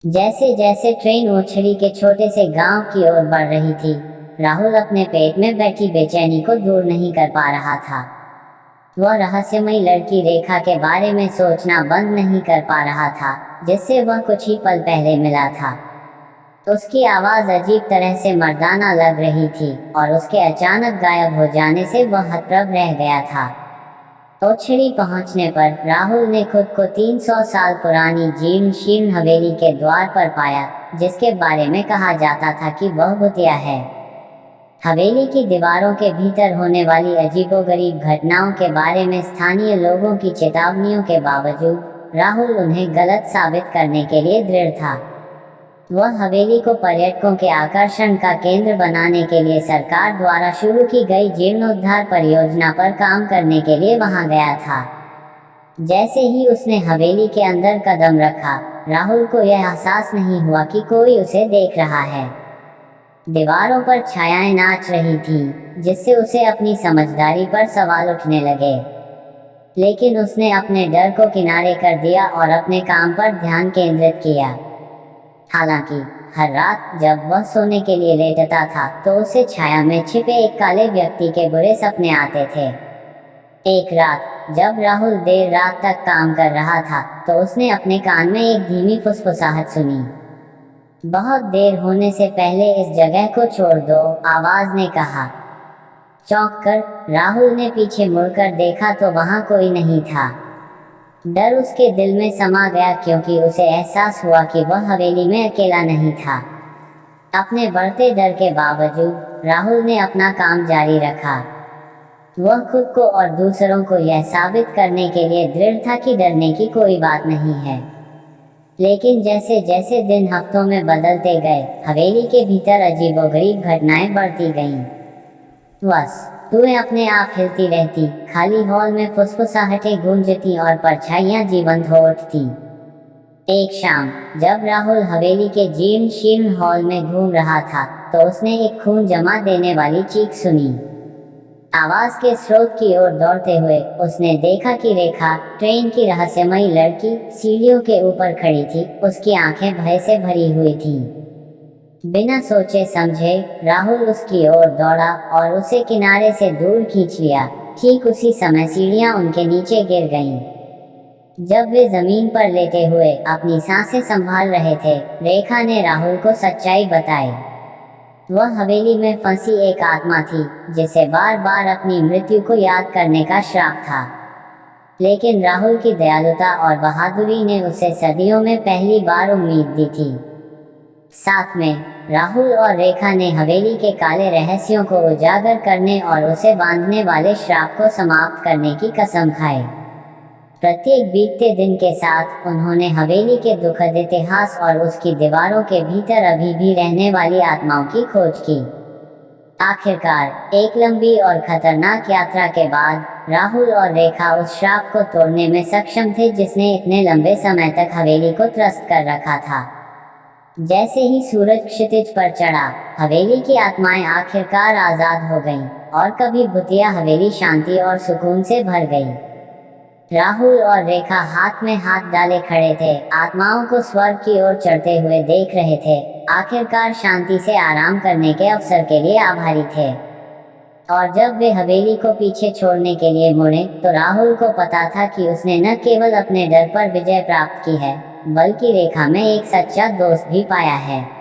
जैसे जैसे ट्रेन ओछड़ी के छोटे से गांव की ओर बढ़ रही थी, राहुल अपने पेट में बैठी बेचैनी को दूर नहीं कर पा रहा था। वह रहस्यमयी लड़की रेखा के बारे में सोचना बंद नहीं कर पा रहा था, जिससे वह कुछ ही पल पहले मिला था। उसकी आवाज अजीब तरह से मर्दाना लग रही थी और उसके अचानक गायब हो जाने से वह हतप्रभ रह गया था। ओछड़ी पहुंचने पर राहुल ने खुद को 300 साल पुरानी जीर्ण शीर्ण हवेली के द्वार पर पाया, जिसके बारे में कहा जाता था कि वह भूतिया है। हवेली की दीवारों के भीतर होने वाली अजीबोगरीब घटनाओं के बारे में स्थानीय लोगों की चेतावनियों के बावजूद राहुल उन्हें गलत साबित करने के लिए दृढ़ था। वह हवेली को पर्यटकों के आकर्षण का केंद्र बनाने के लिए सरकार द्वारा शुरू की गई जीर्णोद्धार परियोजना पर काम करने के लिए वहां गया था। जैसे ही उसने हवेली के अंदर कदम रखा, राहुल को यह एहसास नहीं हुआ कि कोई उसे देख रहा है। दीवारों पर छायाएं नाच रही थीं, जिससे उसे अपनी समझदारी पर सवाल उठने लगे। लेकिन उसने अपने डर को किनारे कर दिया और अपने काम पर ध्यान केंद्रित किया। हालांकि हर रात जब वह सोने के लिए लेटता था, तो उसे छाया में छिपे एक काले व्यक्ति के बुरे सपने आते थे। एक रात जब राहुल देर रात तक काम कर रहा था, तो उसने अपने कान में एक धीमी फुसफुसाहट सुनी। बहुत देर होने से पहले इस जगह को छोड़ दो, आवाज ने कहा। चौंक कर राहुल ने पीछे मुड़कर देखा तो वहां कोई नहीं था। डर उसके दिल में समा गया, क्योंकि उसे एहसास हुआ कि वह हवेली में अकेला नहीं था। अपने बढ़ते डर के बावजूद राहुल ने अपना काम जारी रखा। वह खुद को और दूसरों को यह साबित करने के लिए दृढ़ था कि डरने की कोई बात नहीं है। लेकिन जैसे जैसे दिन हफ्तों में बदलते गए, हवेली के भीतर अजीबोगरीब घटनाएं बढ़ती गईं। वस्तुएं अपने आप हिलती रहती, खाली हॉल में फुसफुसाहटें गूंजती और परछाइयां जीवंत हो उठती। एक शाम जब राहुल हवेली के जीर्ण शीर्ण हॉल में घूम रहा था, तो उसने एक खून जमा देने वाली चीख सुनी। आवाज के स्रोत की ओर दौड़ते हुए उसने देखा कि रेखा, ट्रेन की रहस्यमयी लड़की, सीढ़ियों के ऊपर खड़ी थी। उसकी आंखें भय से भरी हुई थीं। बिना सोचे समझे राहुल उसकी ओर दौड़ा और उसे किनारे से दूर खींच लिया। ठीक उसी समय सीढ़ियां उनके नीचे गिर गईं। जब वे जमीन पर लेटे हुए अपनी सांसें संभाल रहे थे, रेखा ने राहुल को सच्चाई बताई। वह हवेली में फंसी एक आत्मा थी, जिसे बार बार अपनी मृत्यु को याद करने का श्राप था। लेकिन राहुल की दयालुता और बहादुरी ने उसे सदियों में पहली बार उम्मीद दी थी। साथ में राहुल और रेखा ने हवेली के काले रहस्यों को उजागर करने और उसे बांधने वाले श्राप को समाप्त करने की कसम खाई। प्रत्येक बीतते दिन के साथ उन्होंने हवेली के दुखद इतिहास और उसकी दीवारों के भीतर अभी भी रहने वाली आत्माओं की खोज की। आखिरकार एक लंबी और खतरनाक यात्रा के बाद राहुल और रेखा उस श्राप को तोड़ने में सक्षम थे, जिसने इतने लंबे समय तक हवेली को त्रस्त कर रखा था। जैसे ही सूरज क्षितिज पर चढ़ा, हवेली की आत्माएं आखिरकार आजाद हो गईं, और कभी भूतिया हवेली शांति और सुकून से भर गई। राहुल और रेखा हाथ में हाथ डाले खड़े थे, आत्माओं को स्वर्ग की ओर चढ़ते हुए देख रहे थे। आखिरकार शांति से आराम करने के अवसर के लिए आभारी थे। और जब वे हवेली को पीछे छोड़ने के लिए मुड़े, तो राहुल को पता था कि उसने न केवल अपने डर पर विजय प्राप्त की है, बल्कि रेखा में एक सच्चा दोस्त भी पाया है।